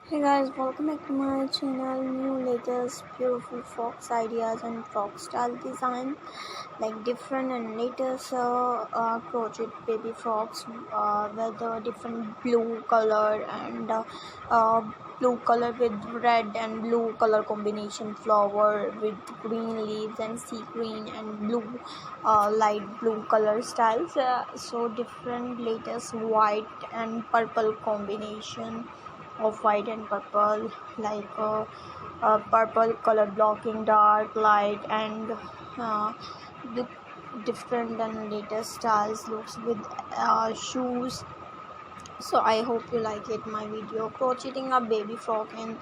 Hey guys, welcome back to my channel. New latest beautiful frocks ideas and frock style design, like different and latest crochet baby frocks with a different blue color and uh, blue color with red and blue color combination flower with green leaves and sea green and blue light blue color styles. So different latest white and purple combination of white and purple, like purple color blocking dark light and the different and latest styles looks with shoes. So I hope you like it my video. Crocheting a baby frock in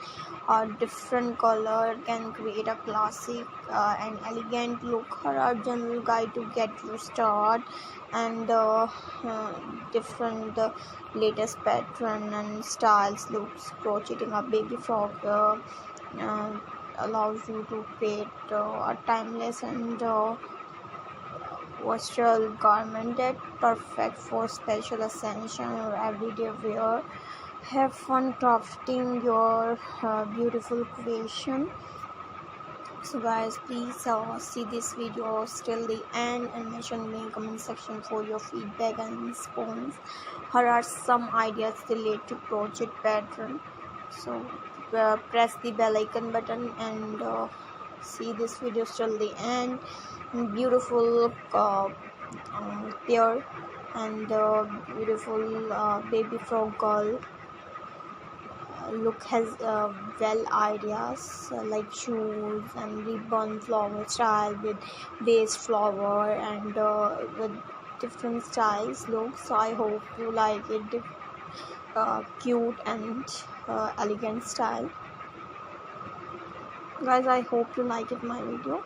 a different color can create a classic and elegant look. Here are general guide to get you start and different latest pattern and styles looks. Crocheting a baby frock uh, allows you to create a timeless and versatile garment that perfect for special occasion or everyday wear. Have fun crafting your beautiful creation. So guys, please see this video till the end and mention me in comment section for your feedback and response. Here are some ideas related to crochet pattern. So press the bell icon button and see this video till the end. Beautiful pair and beautiful baby frog girl look has well ideas like shoes and ribbon flower style with base flower and with different styles look. So I hope you like it, cute and elegant style. Guys, I hope you like it my video.